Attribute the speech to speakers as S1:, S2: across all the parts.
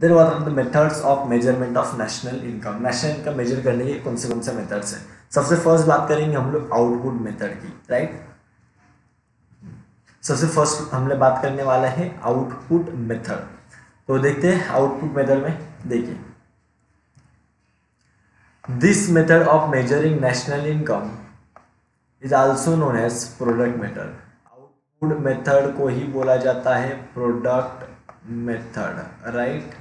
S1: Then what are the methods of measurement of national income. National income measure करने के कौन से methods हैं। सबसे फर्स्ट बात करेंगे हम लोग आउटपुट मेथड की, राइट। सबसे फर्स्ट हमने बात करने वाला है आउटपुट मेथड। तो देखते हैं आउटपुट मेथड में, देखिए this method of measuring national income is also known as product method. Output method को ही बोला जाता है product method, right.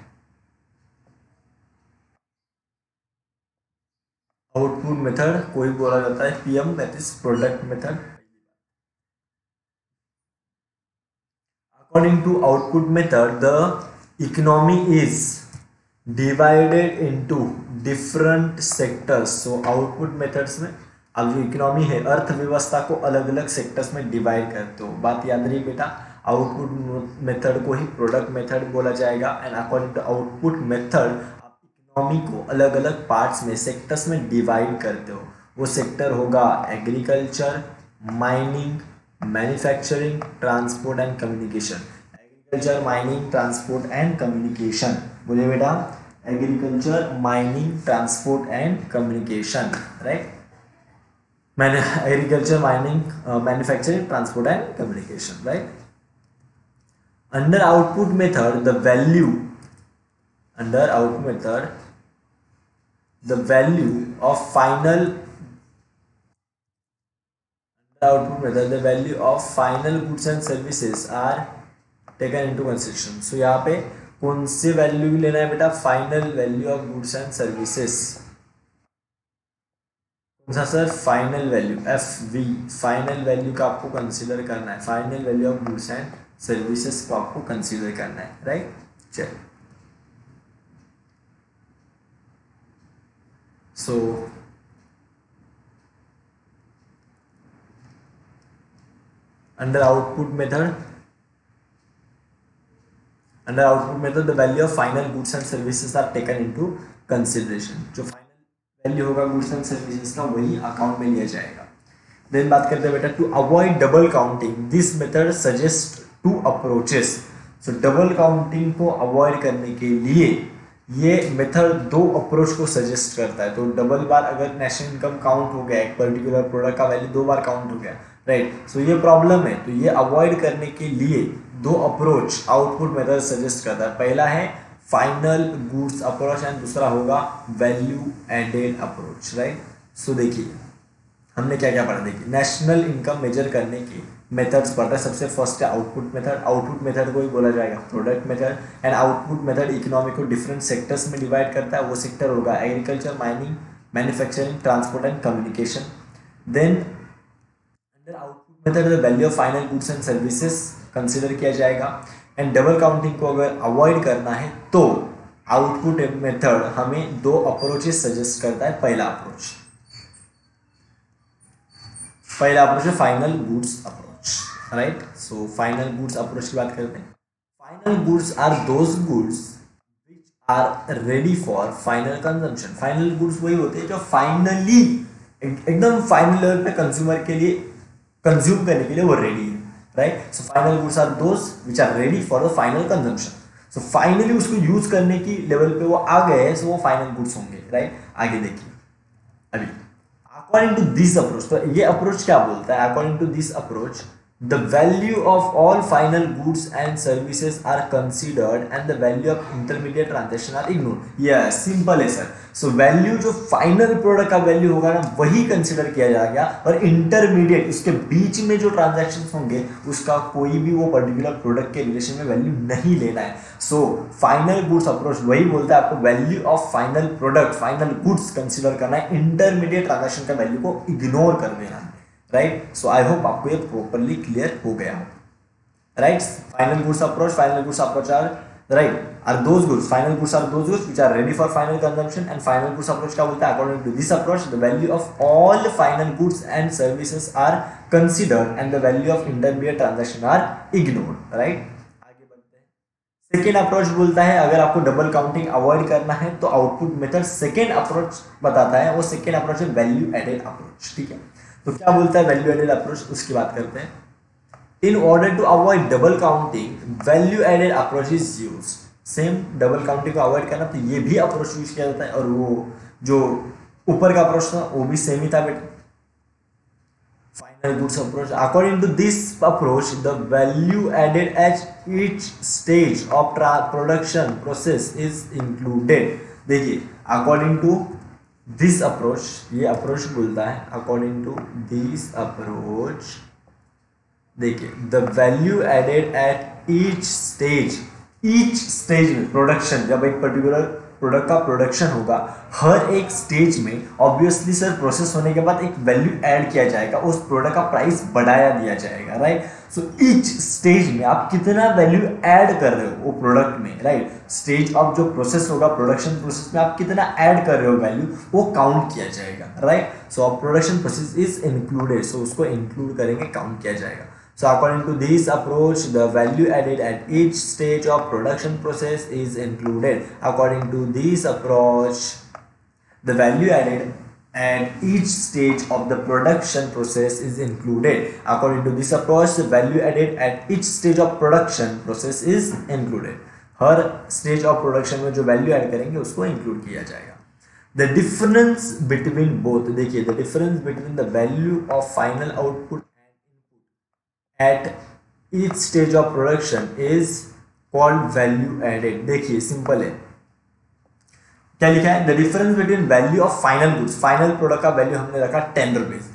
S1: Output method को ही बोला जाता है PM, that is product method. According to output method the economy is divided into different sectors. So output methods में अब जो इकोनॉमी है, अर्थव्यवस्था को अलग अलग सेक्टर्स में डिवाइड करते हो। बात याद रही बेटा, आउटपुट मेथड को ही प्रोडक्ट मेथड बोला जाएगा। And according to output method आप इकोनॉमी को अलग अलग पार्ट्स में, सेक्टर्स में डिवाइड करते हो। वो सेक्टर होगा agriculture, mining, manufacturing, transport and communication. Agriculture, mining, transport and communication. बोलिए बेटा, agriculture, mining, transport and communication, right. मैंने agriculture, mining, manufacturing, transport and communication, right. Under output method the value, under output method the value of final, output method the value of final goods and services are taken into consideration. So यहाँ पे कौन से value लेना है बेटा, final value of goods and services. कौन सा sir, final value, FV, final value का आपको कंसीडर करना है। Final value of goods and services को आपको कंसीडर करना है, राइट। चलिए, so under output method, under output method the value of final goods and services are taken into consideration. जो फाइनल वैल्यू होगा गुड्स एंड सर्विसेज का, वही account में लिया जाएगा। देन बात करते हैं बेटा, to avoid double counting this method suggest two approaches. So double counting को अवॉइड करने के लिए ये मेथड दो अप्रोच को सजेस्ट करता है। तो डबल बार अगर नेशनल इनकम काउंट हो गया, एक पर्टिकुलर प्रोडक्ट का वैल्यू दो बार काउंट हो गया, राइट। सो ये प्रॉब्लम है, तो ये अवॉइड करने के लिए दो अप्रोच आउटपुट मेथड सजेस्ट करता है। पहला है फाइनल गुड्स अप्रोच एंड दूसरा होगा वैल्यू एडेड अप्रोच, राइट। सो देखिए हमने क्या क्या पढ़ा, देखिए नेशनल इनकम मेजर करने के मेथड्स पढ़ रहे हैं। सबसे फर्स्ट है आउटपुट मेथड। आउटपुट मेथड को ही बोला जाएगा product method. And output method economy को डिफरेंट सेक्टर्स में डिवाइड करता है। वो सेक्टर होगा agriculture, mining, manufacturing, transport and communication. Then under output method the value of final goods and services consider किया जाएगा। एंड डबल काउंटिंग को अगर अवॉइड करना है तो आउटपुट मेथड हमें दो अप्रोचेस सजेस्ट करता है। पहला अप्रोच है final goods approach, right. So final goods approach की बात करते हैं। Final goods are those goods which are ready for final consumption. Final goods वही होते हैं जो फाइनली एकदम फाइनल लेवल पे कंज्यूमर के लिए कंज्यूम करने के लिए वो रेडी है, right. So final goods are those which are ready for the final consumption. So finally उसको यूज करने की लेवल पे वो आ गए हैं, सो वो फाइनल गुड्स होंगे, राइट। आगे देखिए अभी अकॉर्डिंग टू दिस अप्रोच, तो ये अप्रोच क्या बोलता है, according to this approach the value of all final goods and services are considered and the value of intermediate transaction are ignored. Yes, simple है सर। सो वैल्यू जो final product का value होगा ना, वही consider किया जाएगा, और intermediate उसके बीच में जो ट्रांजेक्शन होंगे उसका कोई भी वो पर्टिकुलर प्रोडक्ट के रिलेशन में वैल्यू नहीं लेना है। सो फाइनल गुड्स अप्रोच वही बोलता है आपको value of final product, final goods consider करना है, इंटरमीडिएट ट्रांजेक्शन का वैल्यू को इग्नोर कर देना है, राइट। सो आई होप आपको ये प्रॉपरली क्लियर हो गया हो, right. Final goods approach are right are those goods, final goods are those goods which are ready for final consumption. And final goods approach क्या बोलता है, according to this approach the value of all final goods and services are considered and the value of intermediate transaction are ignored, right. आगे बढ़ते हैं। Second approach बोलता है अगर आपको डबल काउंटिंग अवॉइड करना है तो आउटपुट मेथड सेकेंड अप्रोच बताता है, वो सेकेंड अप्रोच है वैल्यू एडेड अप्रोच, ठीक है। तो क्या बोलता है वैल्यू एडेड अप्रोच, उसकी बात करते हैं। In order to avoid double counting value added approach is used. Same double counting को अवॉइड करना, तो ये भी अप्रोच यूज किया जाता है, और वो जो ऊपर का अप्रोच था वो भी सेम ही था बेटा, final goods approach. According to this approach the value added at each stage of production process is included. देखिए अकॉर्डिंग टू दिस अप्रोच, ये अप्रोच बोलता है अकॉर्डिंग टू दिस अप्रोच, देखिए the value added at each stage में production, जब एक particular product का production होगा, हर एक स्टेज में ऑब्वियसली सर प्रोसेस होने के बाद एक वैल्यू ऐड किया जाएगा, उस प्रोडक्ट का प्राइस बढ़ाया दिया जाएगा, राइट. सो ईच स्टेज में आप कितना वैल्यू ऐड कर रहे हो वो प्रोडक्ट में, राइट. स्टेज ऑफ जो प्रोसेस होगा प्रोडक्शन प्रोसेस में आप कितना ऐड कर रहे हो वैल्यू, वो काउंट किया जाएगा, right. So production process is included, so उसको इंक्लूड करेंगे, काउंट किया जाएगा. So according to this approach, the value added at each stage of production process is included. According to this approach, the value added at each stage of the production process is included. According to this approach, the value added at each stage of production process is included. Her stage of production में जो value add करेंगे उसको include किया जाएगा. The difference between both, देखिए the difference between the value of final output at each stage of production is called value added. देखिए simple है, क्या लिखा है, the difference between value of final goods, final product का value हमने रखा 10 rupees,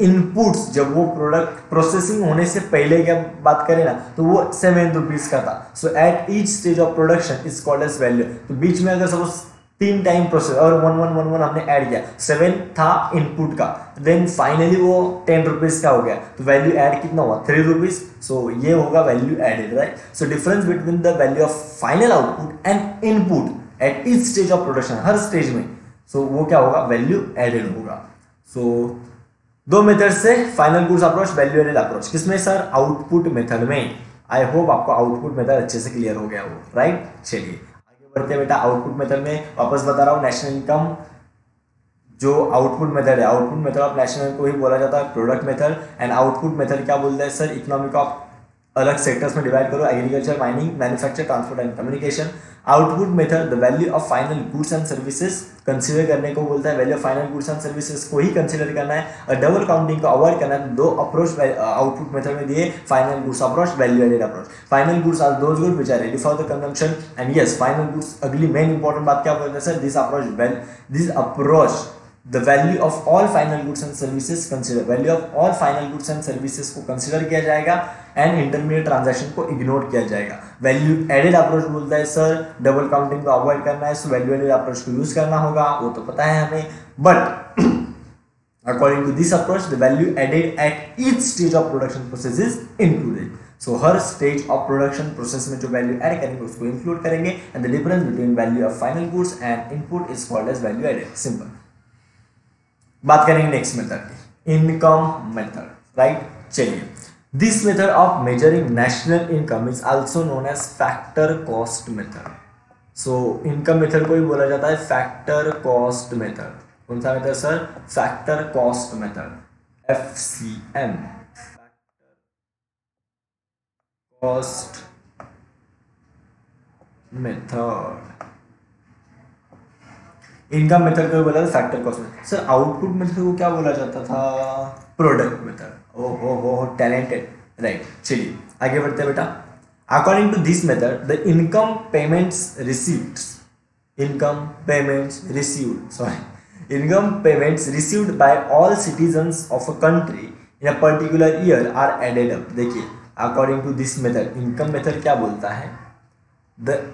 S1: inputs जब वो प्रोडक्ट प्रोसेसिंग होने से पहले की बात करें ना तो वो 7 रुपीज का था. So at each stage of production is called as value. तो बीच में अगर सपोज 3 टाइम प्रोसेस और 1 हमने ऐड किया, 7 था इनपुट का, देन फाइनली वो 10 रुपीज का हो गया, तो वैल्यू ऐड कितना हुआ 3 रुपीज. सो ये होगा value added, right. So difference between the value of final output and input at each stage of production, हर स्टेज में, सो वो क्या होगा, वैल्यू एडेड होगा. सो दो मेथड से final goods approach, value added approach, किसमें सर, आउटपुट मेथड में. आई होप आपको आउटपुट मेथड अच्छे से क्लियर हो गया हो, राइट. चलिए बढ़ते हैं बेटा आउटपुट मेथड में. वापस बता रहा हूँ, नेशनल इनकम जो आउटपुट मेथड है, आउटपुट मेथड ऑफ नेशनल को ही बोला जाता है product method. And output method क्या बोलता है सर, इकोनॉमिक ऑफ अलग सेक्टर्स में डिवाइड करो, agriculture, mining, manufacture, transport and communication. Output method the value of final goods and services consider करने को बोलता है, value of final goods and services को ही कंसीडर करना है, और डबल काउंटिंग को अवॉइड करना है. दो अप्रोच आउटपुट मेथड में दिए, final goods approach, value added approach. Final goods are those goods which are ready for the consumption. And yes, final goods, अगली मेन इंपॉर्टेंट बात क्या बोलते हैं sir, this approach the value of all final goods and services consider, value of all final goods and services को consider किया जाएगा, and intermediate transaction को ignore किया जाएगा. वैल्यू एडेड अप्रोच बोलता है सर डबल काउंटिंग को अवॉइड करना है, सो वैल्यू एडेड अप्रोच को यूज करना होगा, वो तो पता है हमें. But according to this approach the value added at each stage of production process is included. So हर स्टेज ऑफ प्रोडक्शन प्रोसेस में जो वैल्यू ऐड करेंगे उसको इंक्लूड करेंगे, and the difference between value of final goods and input is called as value added. Simple. बात करेंगे next method की, income method, right. चलिए, this method of measuring national income is also known as factor cost method. So income method को ही बोला जाता है factor cost method. कौन सा method sir, factor cost method, FCM, cost method. Income method को बोला था factor cost method. Sir output method को क्या बोला जाता था, प्रोडक्ट मेथड. ओ हो टैलेंटेड, राइट. चलिए आगे बढ़ते हैं बेटा. According to this method the income payments received by all citizens of a country in a particular year are added up. देखिए according to this method, income method क्या बोलता है, the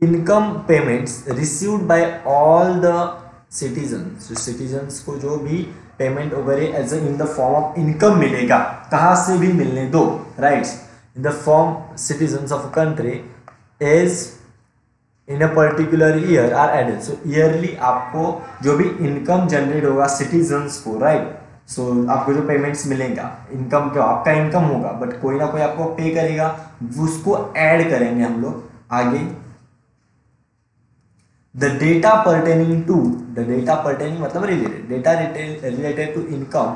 S1: income payments received by all the citizens को जो भी payment वगैरह as in the form of income मिलेगा, कहाँ से भी मिलने दो, right, in the form citizens of country is in a particular year are added. So yearly आपको जो भी इनकम जनरेट होगा सिटीजन्स को, राइट. सो आपको जो पेमेंट्स मिलेगा, इनकम क्या आपका इनकम होगा, बट कोई ना कोई आपको पे करेगा, उसको ऐड करेंगे हम लोग आगे. The data pertaining मतलब related, data related to income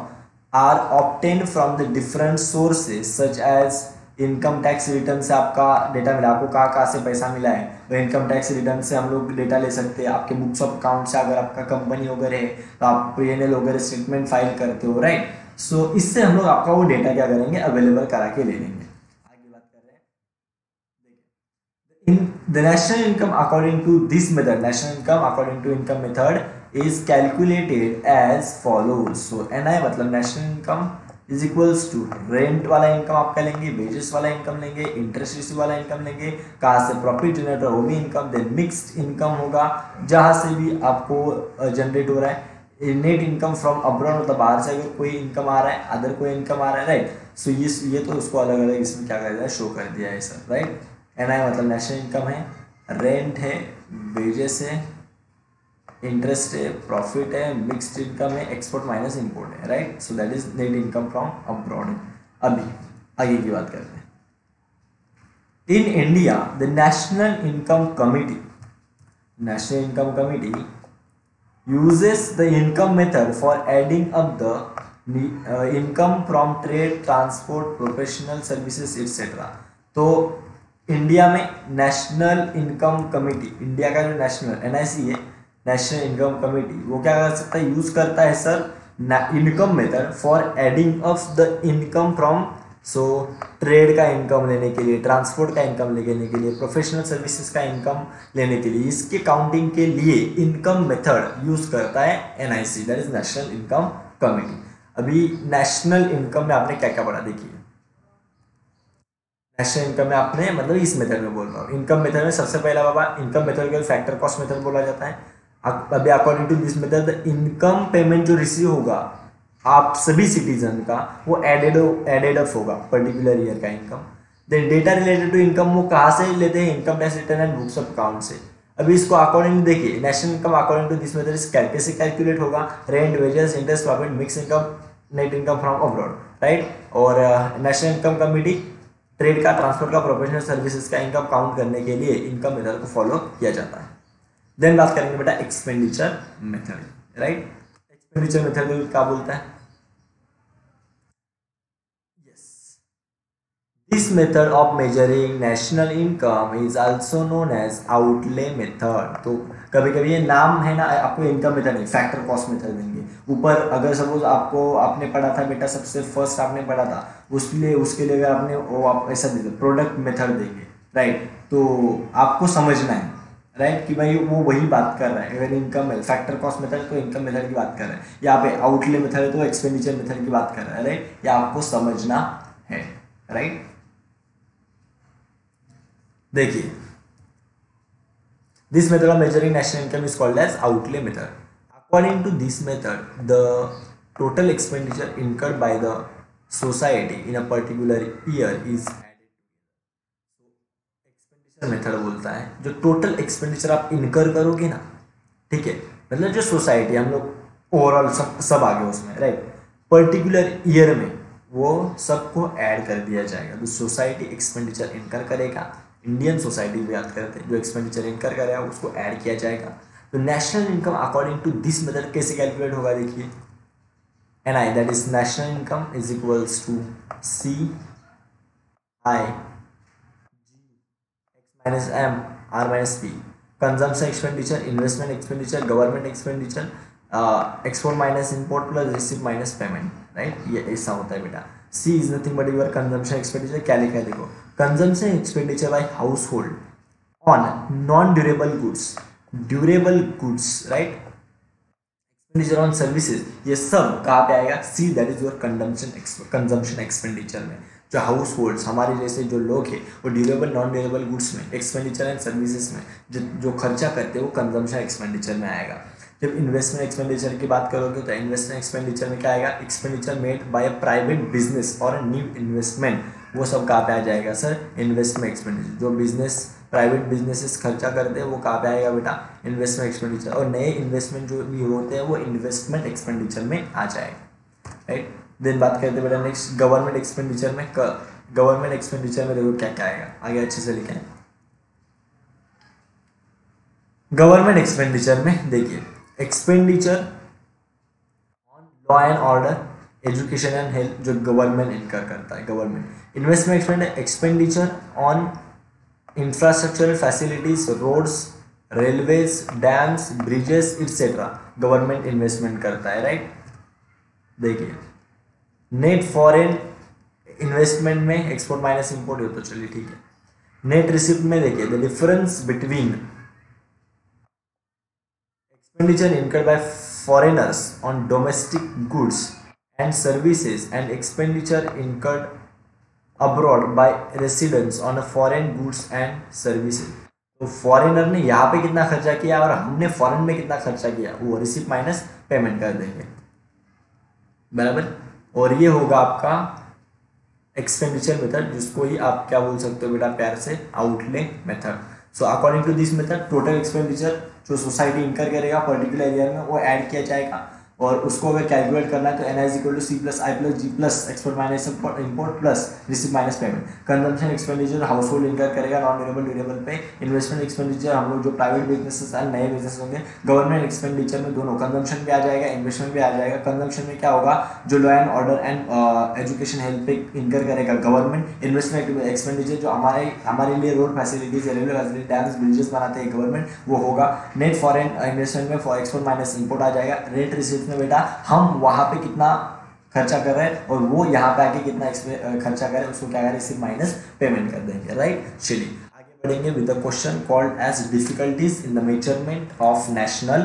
S1: are obtained from the different sources such as income tax return से आपका डेटा मिला, आपको कहाँ कहाँ से पैसा मिला है, तो इनकम टैक्स रिटर्न से हम लोग डेटा ले सकते हैं। आपके बुक्स ऑफ अकाउंट से अगर आपका कंपनी वगैरह है तो आप P&L वगैरह स्टेटमेंट फाइल करते हो, राइट। सो इससे हम लोग आपका वो डेटा क्या करेंगे, अवेलेबल करा के ले लेंगे। आगे बात कर रहे हैं, in the national income according to this method, national income according to income method is calculated as follows. So NI मतलब national income is equals to rent वाला इनकम आपका लेंगे, वेजेस वाला इनकम लेंगे, इंटरेस्ट रिसीव वाला income लेंगे, कहाँ से प्रॉफिट जनरेट हो वो भी इनकम, देन मिक्स्ड इनकम होगा जहाँ से भी आपको जनरेट हो रहा है, नेट इनकम फ्रॉम अब्रॉड मतलब बाहर से अगर कोई इनकम आ रहा है, अदर कोई इनकम आ रहा है, राइट। सो ये तो उसको अलग अलग इसमें क्या कर दिया है, शो कर दिया है सर, राइट। NI मतलब नेशनल इनकम है, रेंट है, वेजेस है, इंटरेस्ट है, प्रॉफिट है, मिक्स्ड इनकम है, एक्सपोर्ट माइनस इंपोर्ट है, right. So that is net income from abroad. अभी आगे की बात करते हैं। In India the national income committee uses the income method for adding up the income from trade, transport, professional services etc. तो India में national income committee, India का जो नेशनल NIC है, नेशनल इनकम कमेटी, वो क्या कर सकता है, यूज करता है sir income method for adding of the income from, so trade का इनकम लेने के लिए, ट्रांसपोर्ट का इनकम लेने के लिए, प्रोफेशनल सर्विसेज का इनकम लेने के लिए, इसके काउंटिंग के लिए इनकम मेथड यूज करता है NIC, that is national income committee. अभी नेशनल इनकम में आपने क्या क्या पढ़ा, देखिए नेशनल इनकम में आपने मतलब इस मेथड में बोल रहा हूँ, इनकम मेथड में सबसे पहला बाबा इनकम मेथड के फैक्टर कॉस्ट मेथड बोला जाता है। अभी according to this method income payment जो रिसीव होगा आप सभी सिटीजन का, वो एडेड अप होगा पर्टिकुलर ईयर का income. Then data related to income वो कहाँ से लेते हैं, income tax return and books of account से। अभी इसको अकॉर्डिंग देखिए, national income according to this method कैसे कैलकुलेट होगा, rent, wages, interest, profit, mix income, net income from abroad, right. और नेशनल इनकम कमिटी ट्रेड का, ट्रांसपोर्ट का, professional services का इनकम काउंट करने के लिए इनकम मेथड को फॉलो किया जाता है। देन बात करेंगे बेटा expenditure method, right. Expenditure method क्या बोलता है, this method of measuring national income is also known as outlay method. तो कभी कभी ये नाम है ना, आपको इनकम मेथड नहीं, फैक्टर कॉस्ट मेथड देंगे ऊपर। अगर सपोज आपने पढ़ा था बेटा, सबसे फर्स्ट आपने पढ़ा था, उसके लिए अगर आपने वो आप ऐसा दे दो प्रोडक्ट मेथड देंगे, राइट। तो आपको समझना है, राइट, कि भाई वो वही बात कर रहा है। अगर इनकम फैक्टर कॉस्ट मेथड तो इनकम मेथड की बात कर रहा है, यहाँ पे आउटले मेथड है तो एक्सपेंडिचर मेथड की बात कर रहा है, राइट। ये आपको समझना है, राइट। देखिए this method of measuring national income is called as outlay method. According to this method the total expenditure incurred by the society in a particular year is expenditure method बोलता है जो total expenditure आप इनकर करोगे ना, ठीक है, मतलब जो सोसाइटी हम लोग ओवरऑल सब आ गए उसमें, राइट, पर्टिकुलर ईयर में वो सबको ऐड कर दिया जाएगा। तो सोसाइटी एक्सपेंडिचर इनकर करेगा, इंडियन सोसाइटी भी याद करते हैं, जो एक्सपेंडिचर इनकर करेगा उसको ऐड किया जाएगा। तो national income according to this method कैसे कैलकुलेट होगा, देखिए NI that is national income is equals to CI minus M R minus P, consumption expenditure, investment expenditure, government expenditure, export minus import plus receive minus payment, right. ये ऐसा होता है बेटा। C is nothing but your consumption expenditure. क्या लिखा है देखो, consumption expenditure by household on non durable goods, right, expenditure on services, ये सब कहाँ पे आएगा, C that is your consumption expenditure में। जो हाउस होल्ड्स हमारे जैसे जो लोग हैं वो ड्यूरेबल नॉन ड्यूरेबल गुड्स में, एक्सपेंडिचर एंड सर्विसेज में जो खर्चा करते हैं वो कंजम्पशन एक्सपेंडिचर में आएगा। जब इन्वेस्टमेंट एक्सपेंडिचर की बात करोगे तो इन्वेस्टमेंट एक्सपेंडिचर में क्या आएगा, expenditure made by a private business और न्यू इन्वेस्टमेंट, वो सब कहाँ पे आ जाएगा सर, इन्वेस्टमेंट एक्सपेंडिचर। जो बिजनेस प्राइवेट बिजनेसेस खर्चा करते हैं वो कहाँ पे आएगा बेटा, इन्वेस्टमेंट एक्सपेंडिचर। और नए इन्वेस्टमेंट जो भी होते हैं वो इन्वेस्टमेंट एक्सपेंडिचर में आ जाएगा, राइट। देन बात करते हैं बेटा नेक्स्ट गवर्नमेंट एक्सपेंडिचर में। गवर्नमेंट एक्सपेंडिचर में देखो क्या क्या आएगा, आगे अच्छे से लिखें। गवर्नमेंट एक्सपेंडिचर में देखिए expenditure on law and order, education and health जो गवर्नमेंट इनकर करता है, government investment expenditure on infrastructural facilities, roads, railways, dams, bridges etcetera, government investment करता है, राइट। देखिए नेट फॉरेन इन्वेस्टमेंट में एक्सपोर्ट माइनस इंपोर्ट हो, तो चलिए ठीक है। नेट रिसिप्ट में देखिए the difference between expenditure incurred by foreigners on domestic goods and services and expenditure incurred abroad by residents on foreign goods and services। तो foreigner ने यहाँ पे कितना खर्चा किया और हमने फॉरेन में कितना खर्चा किया, वो रिसिप्ट माइनस पेमेंट कर देंगे, बराबर। और ये होगा आपका एक्सपेंडिचर मेथड, जिसको ही आप क्या बोल सकते हो बेटा प्यार से, outlay method. So according to this method total expenditure जो सोसाइटी इनकर करेगा पर्टिकुलर एरिया में वो ऐड किया जाएगा, और उसको अगर कैलकुलेट करना है तो N is equal to C plus I plus G plus export minus import plus receipt minus payment. Consumption expenditure household incur करेगा नॉन ड्यूरेबल ड्यूरेबल पे। इन्वेस्टमेंट एक्सपेंडिचर हम लोग जो प्राइवेट बिजनेसेस और नए बिजनेस होंगे। गवर्नमेंट एक्सपेंडिचर में दोनों कंजम्पशन भी आ जाएगा, इन्वेस्टमेंट भी आ जाएगा। कंजम्पशन में क्या होगा, जो law and order and education health पे इनकर करेगा गवर्नमेंट। इन्वेस्टमेंट एक्सपेंडिचर जो हमारे लिए road facilities, railway facility, dams, bridges बनाते हैं गवर्नमेंट, वो होगा। नेट फॉरेन इन्वेस्टमेंट में फॉर एक्सपोर्ट माइनस इंपोर्ट आ जाएगा। रेट रिसिप्ट में बेटा हम वहां पे कितना खर्चा कर रहे हैं और वो यहाँ पे आके कितना खर्चा कर रहे हैं, उसको क्या करें, सिर्फ माइनस पेमेंट कर देंगे, राइट। चलिए आगे बढ़ेंगे with the question called as difficulties in the measurement of national